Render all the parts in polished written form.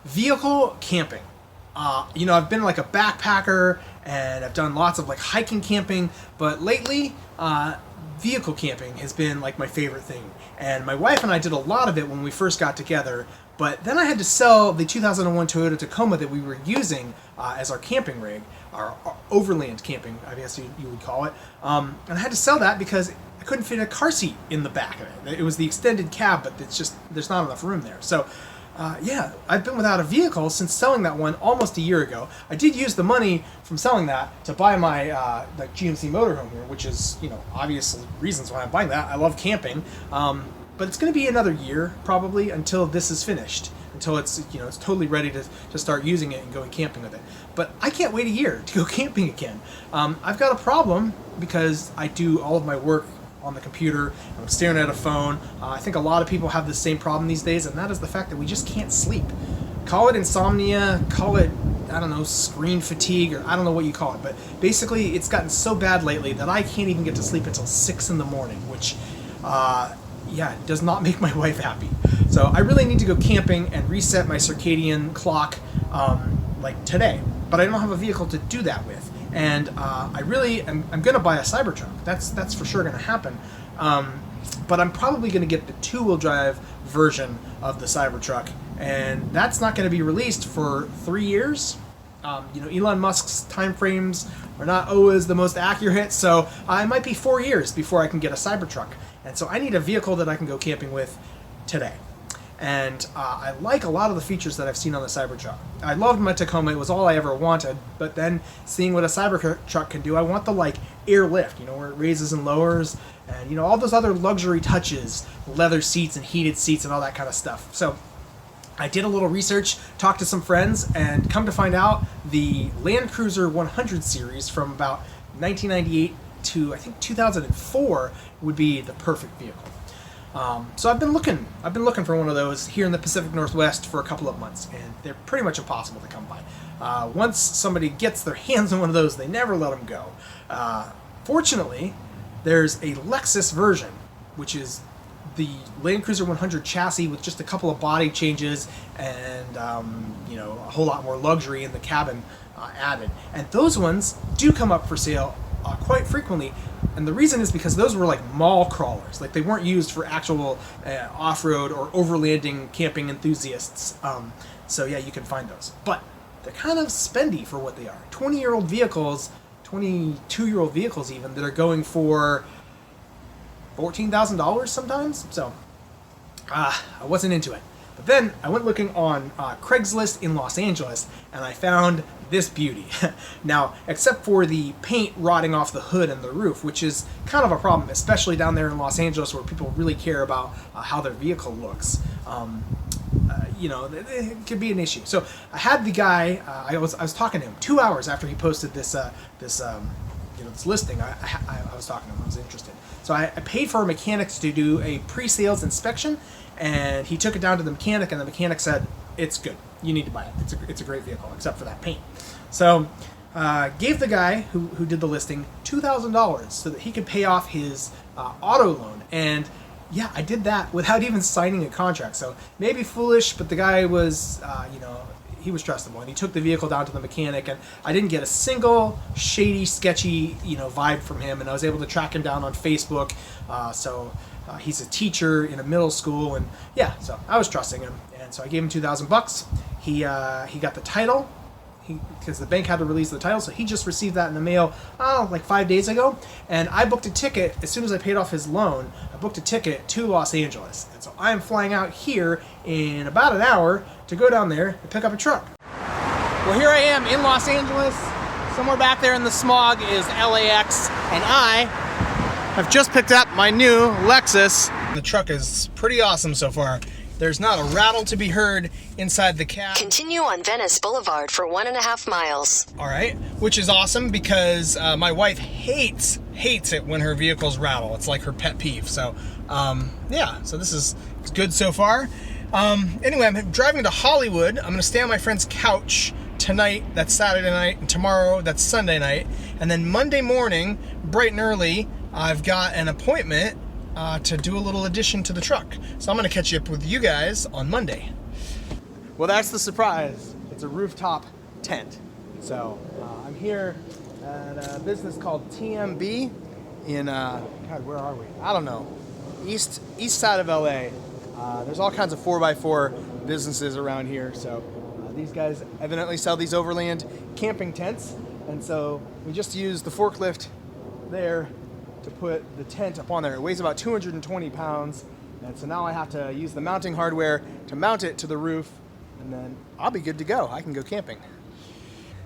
vehicle camping. You know, I've been like a backpacker and I've done lots of like hiking camping, but lately vehicle camping has been like my favorite thing. And my wife and I did a lot of it when we first got together, but then I had to sell the 2001 Toyota Tacoma that we were using as our camping rig, our Overland camping, I guess you would call it. And I had to sell that because I couldn't fit a car seat in the back of it. It was the extended cab, but it's just, there's not enough room there. So yeah, I've been without a vehicle since selling that one almost a year ago. I did use the money from selling that to buy my like GMC motorhome here, which is, you know, obvious reasons why I'm buying that. I love camping, but it's going to be another year probably until this is finished, until it's, you know, it's totally ready to start using it and going camping with it. But I can't wait a year to go camping again. I've got a problem because I do all of my work on the computer, and I'm staring at a phone. I think a lot of people have the same problem these days, and that is the fact that we just can't sleep. Call it insomnia, call it, I don't know, screen fatigue, or I don't know what you call it, but basically it's gotten so bad lately that I can't even get to sleep until 6 in the morning, which, yeah, does not make my wife happy. So I really need to go camping and reset my circadian clock, like today, but I don't have a vehicle to do that with. And I really am going to buy a Cybertruck. That's for sure going to happen. But I'm probably going to get the two-wheel drive version of the Cybertruck, and that's not going to be released for 3 years. You know, Elon Musk's time frames are not always the most accurate, so it might be 4 years before I can get a Cybertruck. And so I need a vehicle that I can go camping with today. And I like a lot of the features that I've seen on the Cybertruck. I loved my Tacoma, it was all I ever wanted, but then seeing what a Cybertruck can do, I want the like airlift, you know, where it raises and lowers, and you know, all those other luxury touches, leather seats and heated seats and all that kind of stuff. So I did a little research, talked to some friends, and come to find out the Land Cruiser 100 series from about 1998 to I think 2004 would be the perfect vehicle. So I've been looking for one of those here in the Pacific Northwest for a couple of months, and they're pretty much impossible to come by. Once somebody gets their hands on one of those, they never let them go. Fortunately, there's a Lexus version, which is the Land Cruiser 100 chassis with just a couple of body changes and you know, a whole lot more luxury in the cabin added. And those ones do come up for sale quite frequently. And the reason is because those were like mall crawlers. Like they weren't used for actual off-road or overlanding camping enthusiasts. So yeah, you can find those. But they're kind of spendy for what they are. 20-year-old vehicles, 22-year-old vehicles even, that are going for $14,000 sometimes. So I wasn't into it. But then I went looking on Craigslist in Los Angeles, and I found this beauty. Now, except for the paint rotting off the hood and the roof, which is kind of a problem, especially down there in Los Angeles where people really care about how their vehicle looks. You know, it could be an issue. So I had the guy, I was talking to him 2 hours after he posted this listing. I was talking to him, I was interested. So I paid for a mechanic to do a pre-sales inspection, and he took it down to the mechanic, and the mechanic said, it's good, you need to buy it, it's a great vehicle, except for that paint. So gave the guy who did the listing $2,000 so that he could pay off his auto loan. And yeah, I did that without even signing a contract. So maybe foolish, but the guy was, you know, he was trustable, and he took the vehicle down to the mechanic, and I didn't get a single shady, sketchy, you know, vibe from him, and I was able to track him down on Facebook. He's a teacher in a middle school, and yeah, so I was trusting him, and so I gave him $2,000. He got the title, because the bank had to release the title, so he just received that in the mail like 5 days ago, and I booked a ticket as soon as I paid off his loan. I booked a ticket to Los Angeles, and so I am flying out here in about an hour to go down there and pick up a truck. Well, here I am in Los Angeles. Somewhere back there in the smog is LAX, and I have just picked up my new Lexus. The truck is pretty awesome so far. There's not a rattle to be heard inside the cab. Continue on Venice Boulevard for 1.5 miles. All right, which is awesome because my wife hates it when her vehicles rattle. It's like her pet peeve. So yeah, so this is good so far. Anyway, I'm driving to Hollywood. I'm gonna stay on my friend's couch tonight, that's Saturday night, and tomorrow, that's Sunday night. And then Monday morning, bright and early, I've got an appointment to do a little addition to the truck. So I'm gonna catch up with you guys on Monday. Well, that's the surprise. It's a rooftop tent. So I'm here at a business called TMB in, God, where are we? I don't know. East side of LA. There's all kinds of 4x4 businesses around here. So these guys evidently sell these Overland camping tents. And so we just used the forklift there to put the tent up on there. It weighs about 220 pounds. And so now I have to use the mounting hardware to mount it to the roof, and then I'll be good to go. I can go camping.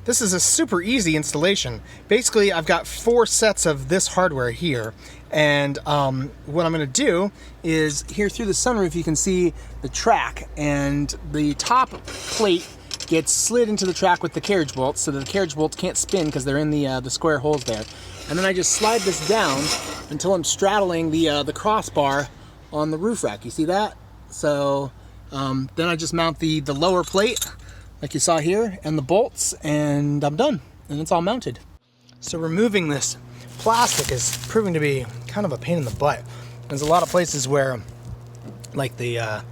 This is a super easy installation. Basically, I've got 4 sets of this hardware here, and what I'm gonna do is here through the sunroof, you can see the track, and the top plate gets slid into the track with the carriage bolts so that the carriage bolts can't spin because they're in the square holes there. And then I just slide this down until I'm straddling the crossbar on the roof rack. You see that? So then I just mount the lower plate like you saw here and the bolts, and I'm done, and it's all mounted. So removing this plastic is proving to be kind of a pain in the butt. There's a lot of places where like the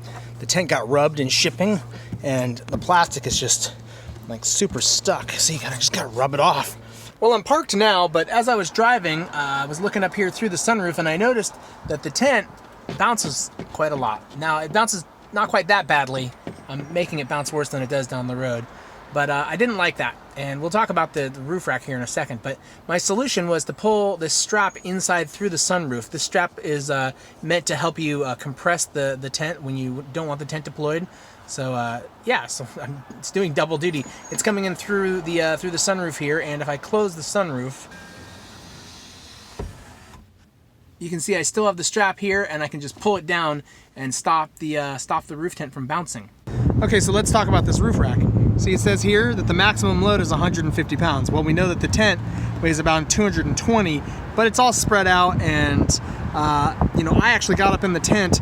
tent got rubbed in shipping and the plastic is just like super stuck. So you just gotta rub it off. Well, I'm parked now, but as I was driving, I was looking up here through the sunroof and I noticed that the tent bounces quite a lot. Now, it bounces not quite that badly. I'm making it bounce worse than it does down the road. But I didn't like that. And we'll talk about the roof rack here in a second. But my solution was to pull this strap inside through the sunroof. This strap is meant to help you compress the tent when you don't want the tent deployed. So yeah, so it's doing double duty. It's coming in through the sunroof here, and if I close the sunroof, you can see I still have the strap here, and I can just pull it down and stop the roof tent from bouncing. Okay, so let's talk about this roof rack. See, it says here that the maximum load is 150 pounds. Well, we know that the tent weighs about 220, but it's all spread out, and you know, I actually got up in the tent,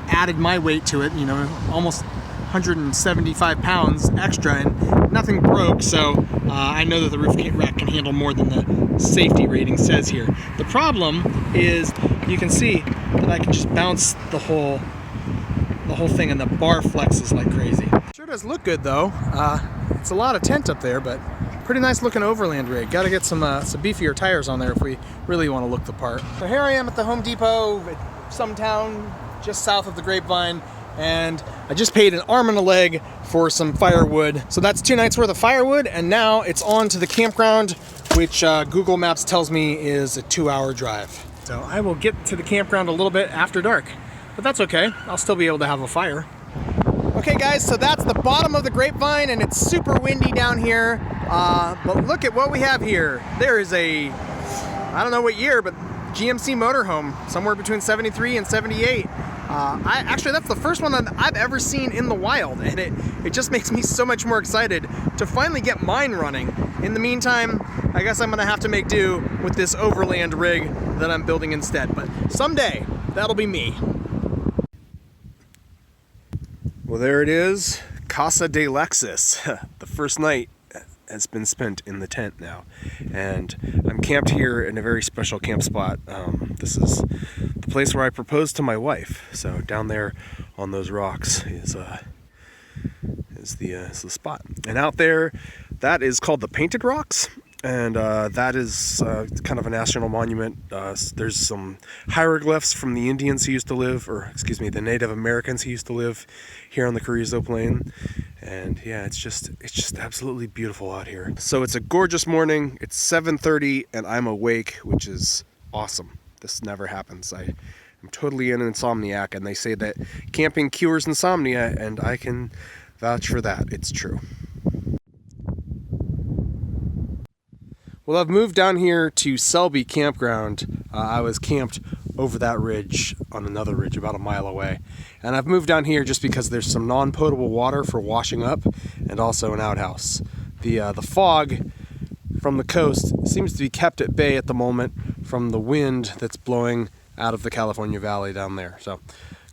added my weight to it, you know, almost 175 pounds extra, and nothing broke, so I know that the roof rack can handle more than the safety rating says here. The problem is you can see that I can just bounce the whole thing, and the bar flexes like crazy. Sure does look good though. It's a lot of tent up there, but pretty nice looking Overland rig. Got to get some beefier tires on there if we really want to look the part. So here I am at the Home Depot at some town just south of the Grapevine, and I just paid an arm and a leg for some firewood. So that's 2 nights worth of firewood, and now it's on to the campground, which Google Maps tells me is a 2-hour drive. So I will get to the campground a little bit after dark, but that's okay. I'll still be able to have a fire. Okay guys, so that's the bottom of the Grapevine, and it's super windy down here, but look at what we have here. There is a, I don't know what year, but GMC motorhome, somewhere between 73 and 78. Actually, that's the first one that I've ever seen in the wild, and it just makes me so much more excited to finally get mine running. In the meantime, I guess I'm gonna have to make do with this Overland rig that I'm building instead, but someday, that'll be me. Well, there it is, Casa de Lexus. The first night has been spent in the tent now, and I'm camped here in a very special camp spot. This is the place where I proposed to my wife. So down there on those rocks is the spot, and out there, that is called the Painted Rocks. And that is kind of a national monument. There's some hieroglyphs from the Indians who used to live, or excuse me, the Native Americans who used to live here on the Carrizo Plain. And yeah, it's just absolutely beautiful out here. So it's a gorgeous morning. It's 7:30 and I'm awake, which is awesome. This never happens. I'm totally an insomniac, and they say that camping cures insomnia, and I can vouch for that. It's true. Well, I've moved down here to Selby Campground. I was camped over that ridge on another ridge about a mile away. And I've moved down here just because there's some non-potable water for washing up, and also an outhouse. The fog from the coast seems to be kept at bay at the moment from the wind that's blowing out of the California Valley down there. So,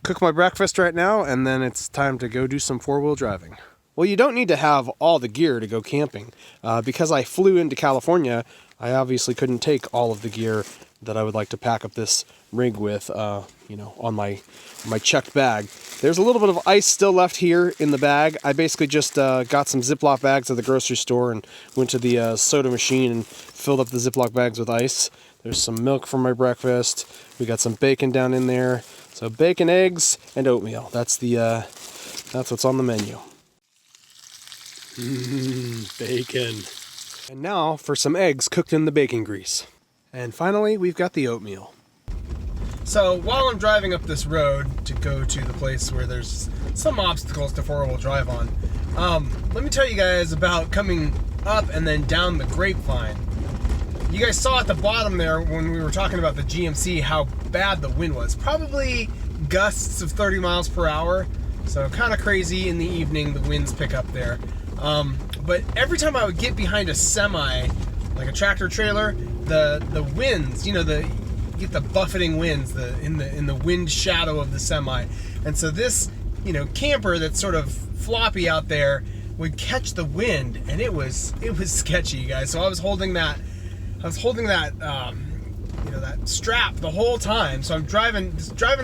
cook my breakfast right now, and then it's time to go do some 4-wheel driving. Well, you don't need to have all the gear to go camping. Because I flew into California, I obviously couldn't take all of the gear that I would like to pack up this rig with, you know, on my checked bag. There's a little bit of ice still left here in the bag. I basically just got some Ziploc bags at the grocery store and went to the soda machine and filled up the Ziploc bags with ice. There's some milk for my breakfast. We got some bacon down in there. So bacon, eggs, and oatmeal. That's what's on the menu. Bacon. And now for some eggs cooked in the bacon grease. And finally, we've got the oatmeal. So while I'm driving up this road to go to the place where there's some obstacles to four-wheel drive on, let me tell you guys about coming up and then down the grapevine. You guys saw at the bottom there when we were talking about the GMC how bad the wind was. Probably gusts of 30 miles per hour. So kind of crazy in the evening, the winds pick up there. But every time I would get behind a semi, like a tractor trailer, the winds, you know, you get the buffeting winds in the wind shadow of the semi. And so this, you know, camper that's sort of floppy out there would catch the wind, and it was sketchy, you guys. So I was holding that you know, that strap the whole time. So I'm driving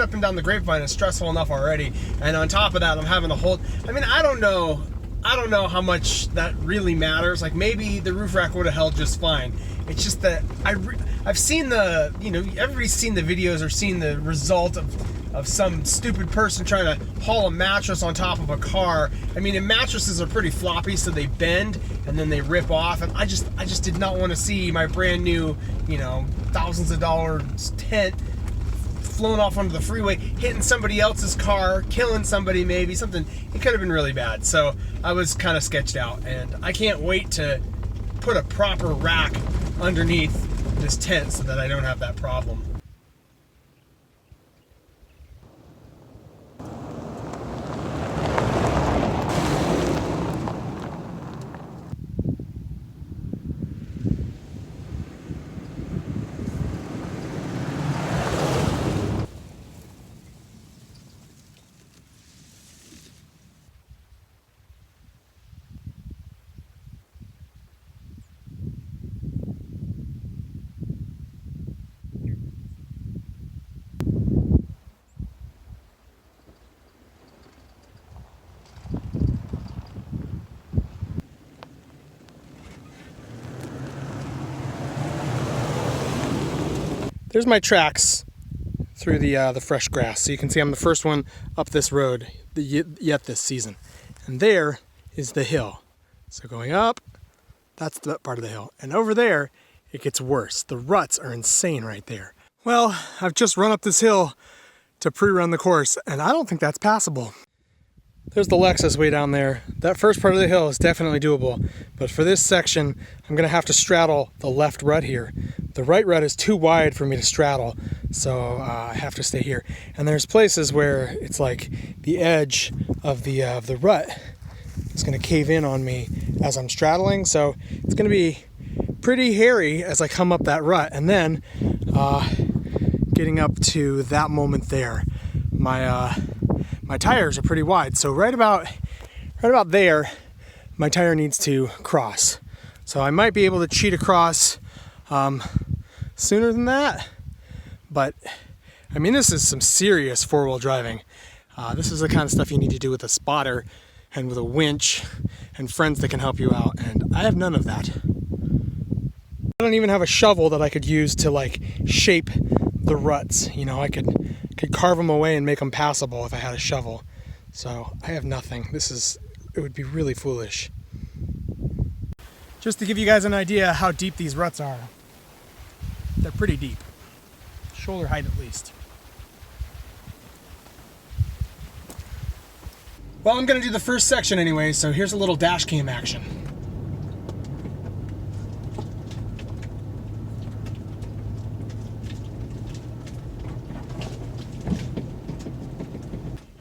up and down the grapevine is stressful enough already, and on top of that, I'm having to hold. I mean, I don't know how much that really matters. Like, maybe the roof rack would have held just fine. It's just that I've seen the, you know, everybody's seen the videos or seen the result of some stupid person trying to haul a mattress on top of a car. I mean, and mattresses are pretty floppy, so they bend and then they rip off. And I just did not want to see my brand new, you know, thousands of dollars tent flown off onto the freeway, hitting somebody else's car, killing somebody, maybe something. It could have been really bad. So I was kind of sketched out, and I can't wait to put a proper rack underneath this tent so that I don't have that problem. There's my tracks through the fresh grass. So you can see I'm the first one up this road yet this season. And there is the hill. So going up, that's the part of the hill. And over there, it gets worse. The ruts are insane right there. Well, I've just run up this hill to pre-run the course, and I don't think that's passable. There's the Lexus way down there. That first part of the hill is definitely doable, but for this section, I'm gonna have to straddle the left rut here. The right rut is too wide for me to straddle, so I have to stay here. And there's places where it's like the edge of the rut is gonna cave in on me as I'm straddling, so it's gonna be pretty hairy as I come up that rut. And then getting up to that moment there, my tires are pretty wide, so right about there, my tire needs to cross. So I might be able to cheat across sooner than that, but I mean, this is some serious four-wheel driving. This is the kind of stuff you need to do with a spotter and with a winch and friends that can help you out, and I have none of that. I don't even have a shovel that I could use to like shape the ruts. You know, I could carve them away and make them passable if I had a shovel. So I have nothing. It would be really foolish. Just to give you guys an idea how deep these ruts are. They're pretty deep. Shoulder height at least. Well, I'm gonna do the first section anyway, so here's a little dash cam action.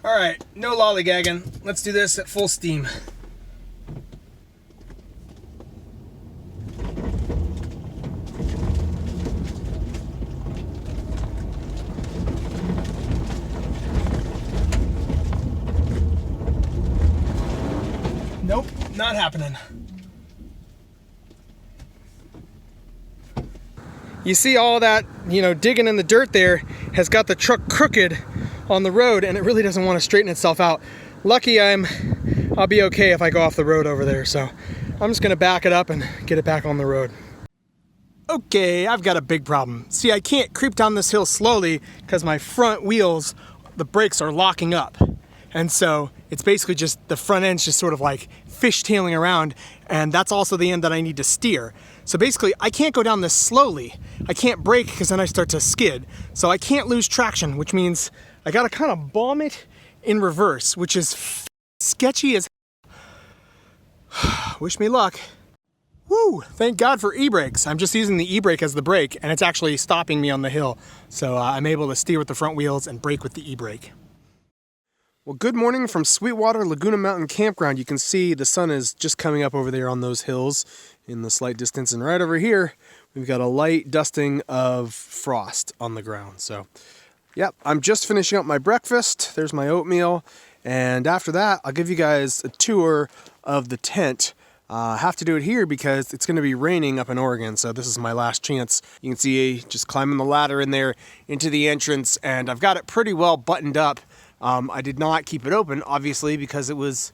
Alright, no lollygagging. Let's do this at full steam. Nope, not happening. You see all that, you know, digging in the dirt there has got the truck crooked on the road, and it really doesn't want to straighten itself out. Lucky I'll be okay if I go off the road over there, so I'm just gonna back it up and get it back on the road. Okay, I've got a big problem. See, I can't creep down this hill slowly because my front wheels, the brakes are locking up. And so it's basically just the front end's just sort of like fishtailing around, and that's also the end that I need to steer. So basically I can't go down this slowly. I can't brake because then I start to skid. So I can't lose traction, which means I gotta kind of bomb it in reverse, which is sketchy as wish me luck. Woo! Thank God for e-brakes. I'm just using the e-brake as the brake, and it's actually stopping me on the hill. So I'm able to steer with the front wheels and brake with the e-brake. Well, good morning from Sweetwater Laguna Mountain Campground. You can see the sun is just coming up over there on those hills in the slight distance, and right over here we've got a light dusting of frost on the ground. So, yep, I'm just finishing up my breakfast. There's my oatmeal, and after that I'll give you guys a tour of the tent. I have to do it here because it's going to be raining up in Oregon, so this is my last chance. You can see just climbing the ladder in there into the entrance, and I've got it pretty well buttoned up. I did not keep it open, obviously, because it was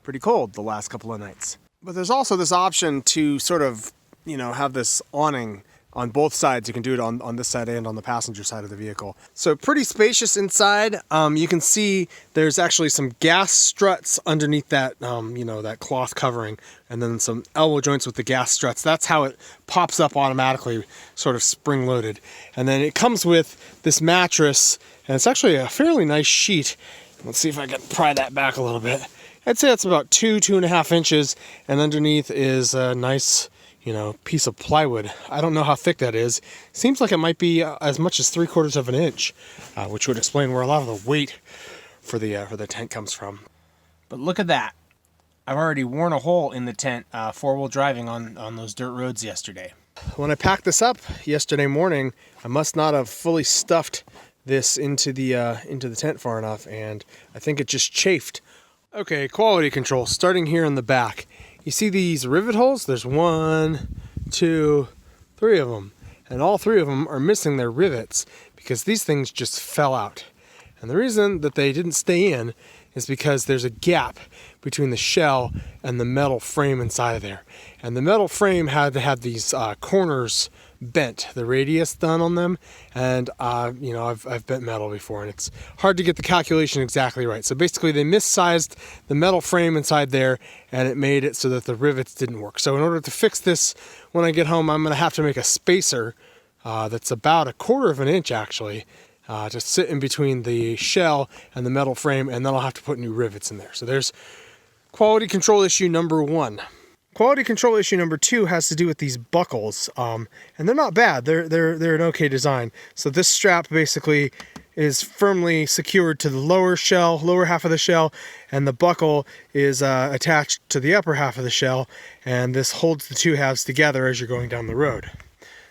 pretty cold the last couple of nights. But there's also this option to sort of, you know, have this awning on both sides. You can do it on this side and on the passenger side of the vehicle. So pretty spacious inside. You can see there's actually some gas struts underneath that, you know, that cloth covering, and then some elbow joints with the gas struts. That's how it pops up automatically, sort of spring-loaded. And then it comes with this mattress, and it's actually a fairly nice sheet. Let's see if I can pry that back a little bit. I'd say it's about 2.5 inches, and underneath is a nice, you know, piece of plywood. I don't know how thick that is. Seems like it might be as much as 3/4 of an inch, which would explain where a lot of the weight for the tent comes from. But look at that. I've already worn a hole in the tent, four-wheel driving on those dirt roads yesterday. When I packed this up yesterday morning, I must not have fully stuffed this into the tent far enough, and I think it just chafed. Okay, quality control, starting here in the back. You see these rivet holes? There's 1, 2, 3 of them. And all 3 of them are missing their rivets because these things just fell out. And the reason that they didn't stay in is because there's a gap between the shell and the metal frame inside of there. And the metal frame had to have these corners bent, the radius done on them, and you know, I've bent metal before, and it's hard to get the calculation exactly right. So basically they missized the metal frame inside there, and it made it so that the rivets didn't work. So in order to fix this when I get home, I'm going to have to make a spacer that's about 1/4 of an inch actually, to sit in between the shell and the metal frame, and then I'll have to put new rivets in there. So there's quality control issue number 1. Quality control issue number 2 has to do with these buckles, and they're not bad. They're an okay design. So this strap basically is firmly secured to the lower half of the shell, and the buckle is attached to the upper half of the shell, and this holds the 2 halves together as you're going down the road.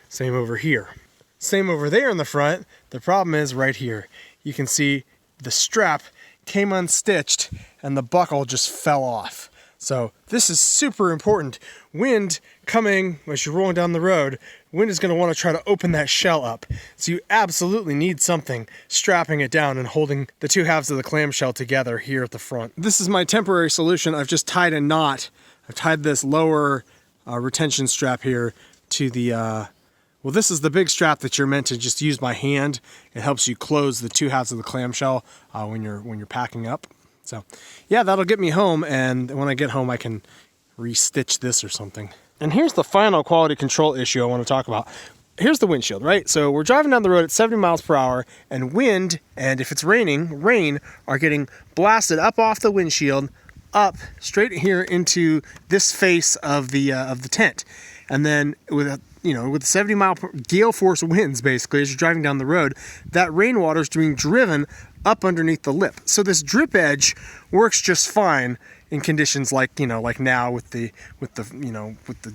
Same over here. Same over there in the front. The problem is right here. You can see the strap came unstitched, and the buckle just fell off. So this is super important. Wind coming as you're rolling down the road, wind is going to want to try to open that shell up. So you absolutely need something strapping it down and holding the 2 halves of the clamshell together here at the front. This is my temporary solution. I've just tied a knot. I've tied this lower retention strap here to the, well, this is the big strap that you're meant to just use by hand. It helps you close the 2 halves of the clamshell when you're packing up. So, yeah, that'll get me home, and when I get home, I can restitch this or something. And here's the final quality control issue I want to talk about. Here's the windshield, right? So we're driving down the road at 70 miles per hour, and wind, and if it's raining, rain, are getting blasted up off the windshield, up straight here into this face of the tent. And then with with 70 mile per gale force winds, basically, as you're driving down the road, that rainwater is being driven up underneath the lip. So this drip edge works just fine in conditions like now with the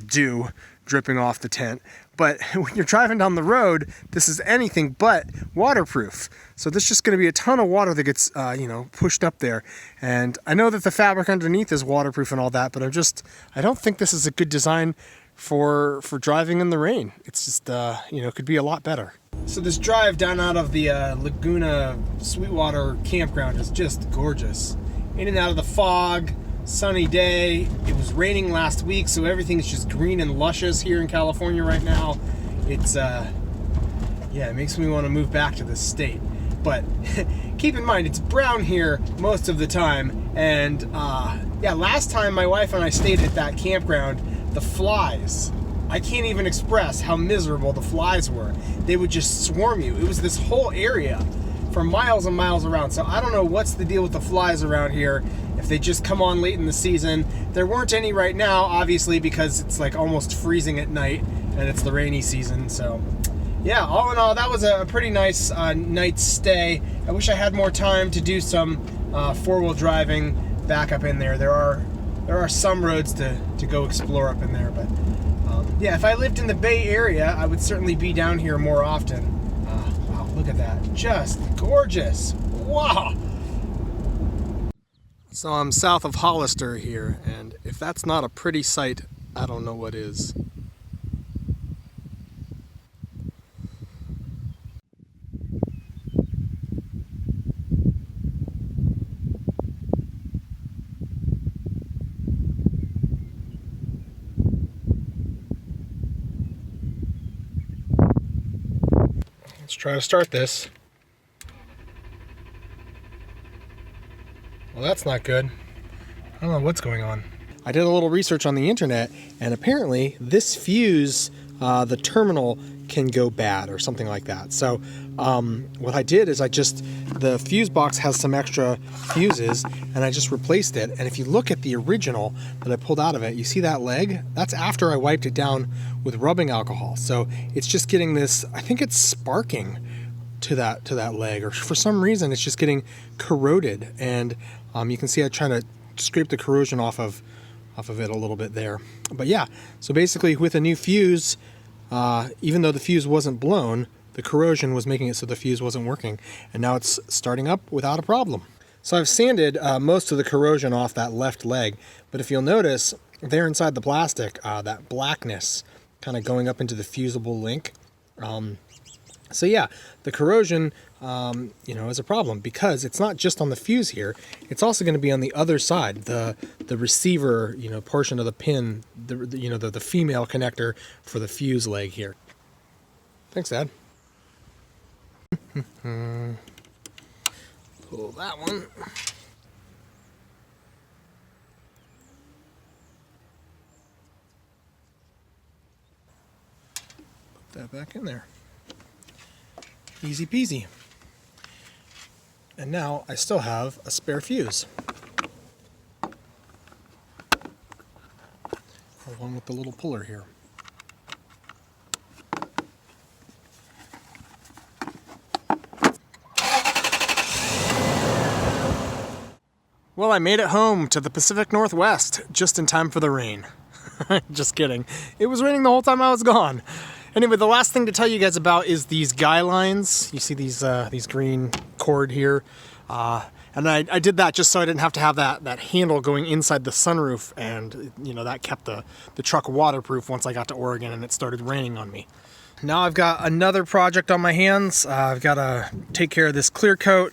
dew dripping off the tent. But when you're driving down the road, this is anything but waterproof. So there's just going to be a ton of water that gets pushed up there. And I know that the fabric underneath is waterproof and all that, but I don't think this is a good design for driving in the rain. It's just, you know, could be a lot better. So this drive down out of the Laguna Sweetwater campground is just gorgeous. In and out of the fog, sunny day. It was raining last week, so everything's just green and luscious here in California right now. It's, yeah, it makes me want to move back to this state. But keep in mind, it's brown here most of the time. And yeah, last time my wife and I stayed at that campground, the flies, I can't even express how miserable the flies were. They would just swarm you. It was this whole area for miles and miles around. So I don't know what's the deal with the flies around here. If they just come on late in the season. There weren't any right now, obviously, because it's like almost freezing at night and it's the rainy season. So yeah, all in all, that was a pretty nice night's stay. I wish I had more time to do some four-wheel driving back up in there. There are some roads to go explore up in there, but yeah, if I lived in the Bay Area, I would certainly be down here more often. Wow, look at that. Just gorgeous. Wow. So I'm south of Hollister here, and if that's not a pretty sight, I don't know what is. Let's try to start this. Well, that's not good. I don't know what's going on. I did a little research on the internet, and apparently this fuse, the terminal can go bad or something like that. So what I did is the fuse box has some extra fuses, and I just replaced it. And if you look at the original that I pulled out of it, you see that leg? That's after I wiped it down with rubbing alcohol. So it's just getting this, I think it's sparking to that leg, or for some reason it's just getting corroded. And you can see I trying to scrape the corrosion off of it a little bit there. But yeah, so basically with a new fuse, even though the fuse wasn't blown, the corrosion was making it so the fuse wasn't working, and now it's starting up without a problem. So I've sanded most of the corrosion off that left leg, but if you'll notice there inside the plastic, that blackness kind of going up into the fusible link. So yeah, the corrosion, you know, is a problem because it's not just on the fuse here. It's also going to be on the other side, the receiver, you know, portion of the pin, the female connector for the fuse leg here. Thanks, Dad. Pull that one. Put that back in there. Easy peasy. And now I still have a spare fuse. Along with the little puller here. Well, I made it home to the Pacific Northwest just in time for the rain. Just kidding. It was raining the whole time I was gone. Anyway, the last thing to tell you guys about is these guy lines. You see these green cord here. And I did that just so I didn't have to have that handle going inside the sunroof, and you know, that kept the truck waterproof once I got to Oregon and it started raining on me. Now I've got another project on my hands. I've got to take care of this clear coat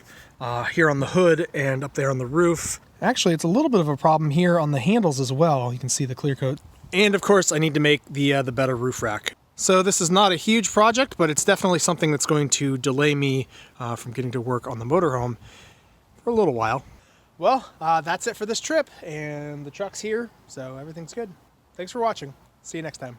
here on the hood and up there on the roof. Actually, it's a little bit of a problem here on the handles as well. You can see the clear coat. And of course, I need to make the better roof rack. So this is not a huge project, but it's definitely something that's going to delay me from getting to work on the motorhome for a little while. Well, that's it for this trip, and the truck's here, so everything's good. Thanks for watching. See you next time.